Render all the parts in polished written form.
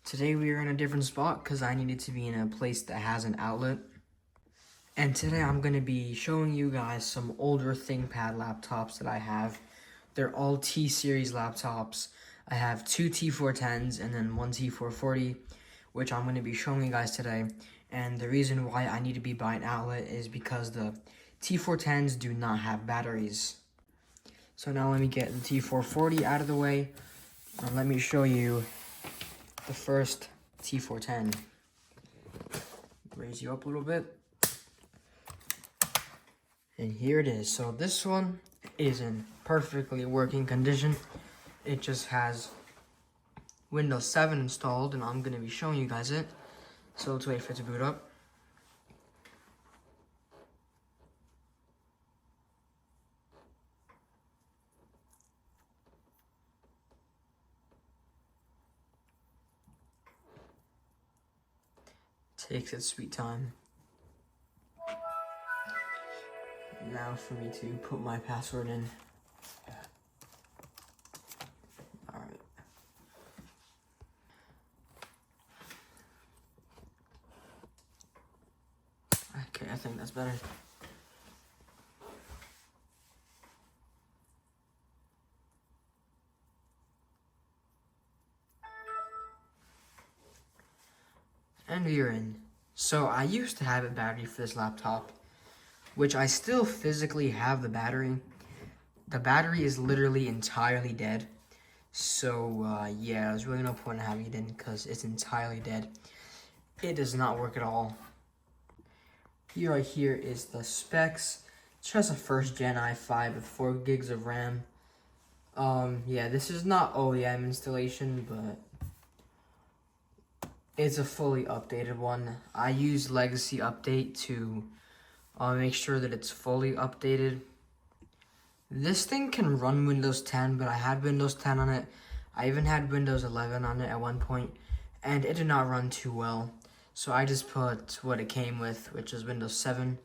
Today we are in a different spot because I needed to be in a place that has an outlet. And today I'm going to be showing you guys some older ThinkPad laptops that I have. They're all T-series laptops. I have two T410s and then one T440, which I'm going to be showing you guys today. And the reason why I need to be by an outlet is because the T410s do not have batteries. So now let me get the T440 out of the way, and let me show you the first T410. Raise you up a little bit. And here it is. So this one is in perfectly working condition. It just has Windows 7 installed, and I'm going to be showing you guys it. So let's wait for it to boot up. Takes its sweet time. Now for me to put my password in. Alright. Okay, I think that's better. And we're in. So I used to have a battery for this laptop, which I still physically have the battery. The battery is literally entirely dead. So yeah, there's really no point in having it in because it's entirely dead. It does not work at all. Right here is the specs. It's just a first gen i5 with 4 gigs of RAM. Yeah, this is not OEM installation, but it's a fully updated one. I use Legacy Update to make sure that it's fully updated. This thing can run Windows 10, but I had Windows 10 on it. I even had Windows 11 on it at one point, and it did not run too well. So I just put what it came with, which is Windows 7.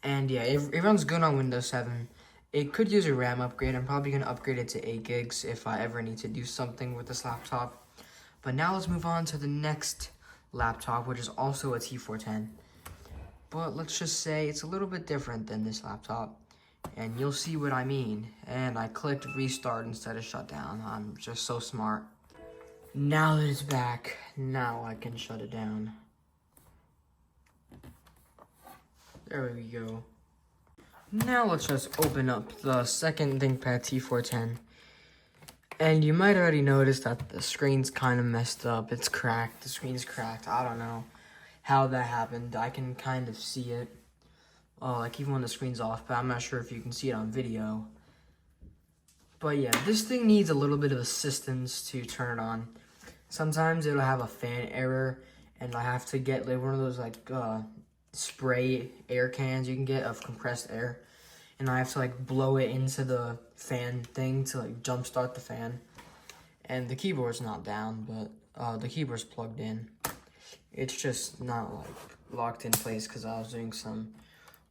And yeah, it runs good on Windows 7. It could use a RAM upgrade. I'm probably going to upgrade it to 8 gigs if I ever need to do something with this laptop. But now let's move on to the next laptop, which is also a T410. But let's just say it's a little bit different than this laptop. And you'll see what I mean. And I clicked restart instead of shut down. I'm just so smart. Now that it's back, now I can shut it down. There we go. Now let's just open up the second ThinkPad T410. And you might already notice that the screen's kind of messed up. It's cracked. The screen's cracked. I don't know how that happened. I can kind of see it. Oh, like even when the screen's off, but I'm not sure if you can see it on video. But yeah, this thing needs a little bit of assistance to turn it on. Sometimes it'll have a fan error, and I have to get like one of those like spray air cans you can get of compressed air. And I have to like blow it into the fan thing to like jumpstart the fan. And the keyboard's not down, but the keyboard's plugged in. It's just not like locked in place because I was doing some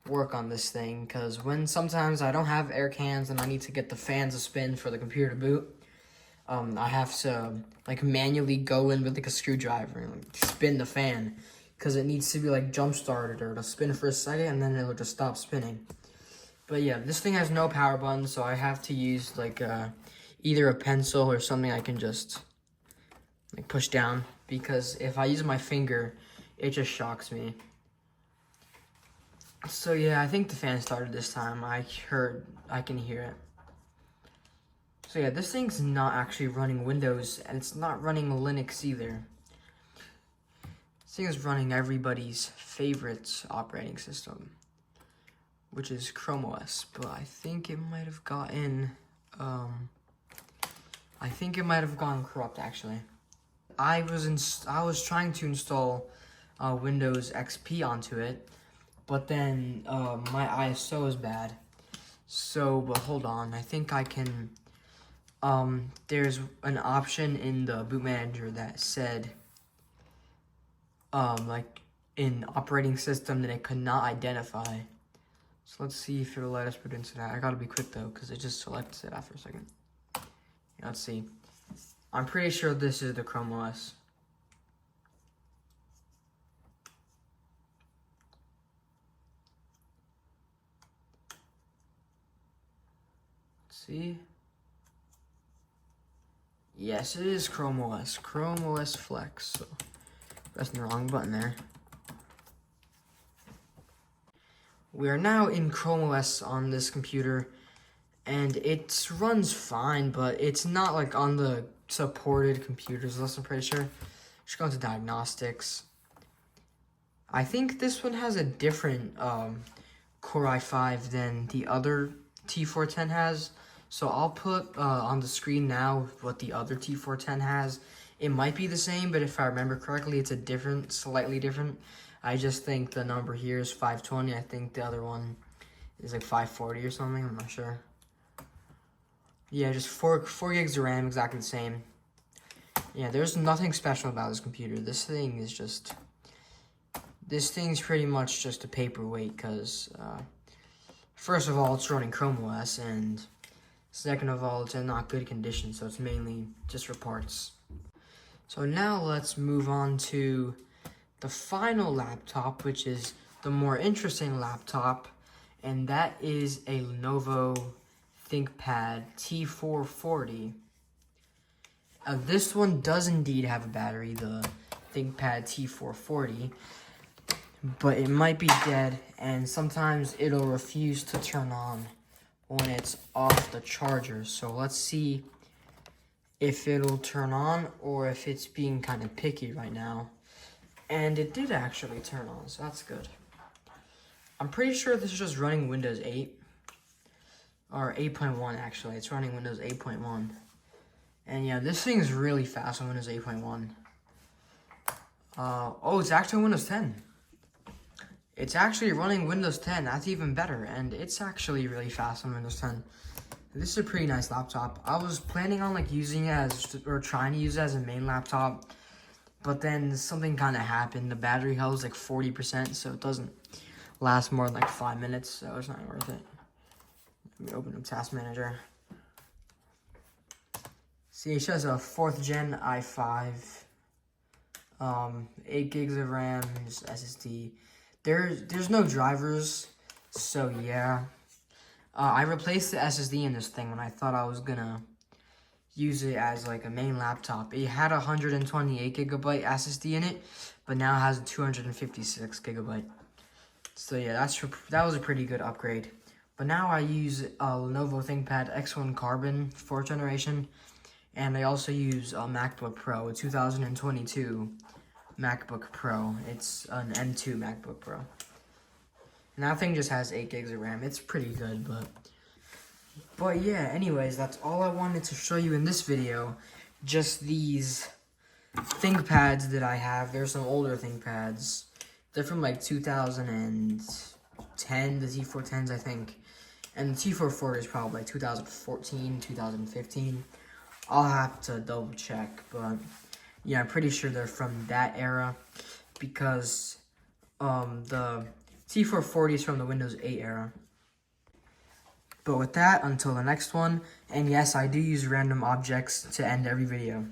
work on this thing. Because when sometimes I don't have air cans and I need to get the fan to spin for the computer to boot, I have to like manually go in with like a screwdriver and like, spin the fan. Because it needs to be like jump started or to spin for a second and then it'll just stop spinning. But yeah, this thing has no power button, so I have to use like either a pencil or something I can just like push down, because if I use my finger, it just shocks me. So yeah, I think the fan started this time. I can hear it. So yeah, this thing's not actually running Windows, and it's not running Linux either. This thing is running everybody's favorite operating system, which is Chrome OS, but I think it might have gotten, gone corrupt actually. I was trying to install Windows XP onto it, but then my ISO is bad. So, but hold on, I think I can. There's an option in the boot manager that said, like in operating system that it could not identify. So let's see if it'll let us put into that. I gotta be quick though, because it just selects it after a second. Yeah, let's see. I'm pretty sure this is the Chrome OS. See? Yes, it is Chrome OS. Chrome OS Flex. So pressing the wrong button there. We are now in Chrome OS on this computer, and it runs fine, but it's not like on the supported computers list, I'm pretty sure. Just go to diagnostics. I think this one has a different Core i5 than the other T410 has. So I'll put on the screen now what the other T410 has. It might be the same, but if I remember correctly, it's a different, slightly different. I just think the number here is 520. I think the other one is like 540 or something. I'm not sure. Yeah, just 4 gigs of RAM, exactly the same. Yeah, there's nothing special about this computer. This thing's pretty much just a paperweight because, first of all, it's running Chrome OS, and second of all, it's in not good condition, so it's mainly just for parts. So now let's move on to the final laptop, which is the more interesting laptop, and that is a Lenovo ThinkPad T440. This one does indeed have a battery, the ThinkPad T440, but it might be dead, and sometimes it'll refuse to turn on when it's off the charger. So let's see if it'll turn on or if it's being kind of picky right now. And it did actually turn on, so that's good. I'm pretty sure this is just running Windows 8. Or 8.1 actually, it's running Windows 8.1. And yeah, this thing is really fast on Windows 8.1. Oh, it's actually Windows 10. It's actually running Windows 10, that's even better. And it's actually really fast on Windows 10. This is a pretty nice laptop. I was planning on like using it as, or trying to use it as a main laptop. But then something kind of happened. The battery health is like 40%, so it doesn't last more than like 5 minutes, so it's not worth it. Let me open up Task Manager. See, it shows a 4th gen i5, 8 gigs of RAM, SSD. There's no drivers, so yeah. I replaced the SSD in this thing when I thought I was gonna use it as like a main laptop. It had a 128 gigabyte SSD in it, but now it has a 256 gigabyte. So yeah, that was a pretty good upgrade. But now I use a Lenovo ThinkPad X1 Carbon 4th generation, and I also use a MacBook Pro, a 2022 MacBook Pro. It's an M2 MacBook Pro. And that thing just has 8 gigs of RAM. It's pretty good, but yeah, anyways, that's all I wanted to show you in this video. Just these ThinkPads that I have. There's some older ThinkPads. They're from like 2010, the T410s, I think. And the T440 is probably like 2014, 2015. I'll have to double check, but yeah, I'm pretty sure they're from that era because the T440 is from the Windows 8 era. But with that, until the next one, and yes, I do use random objects to end every video.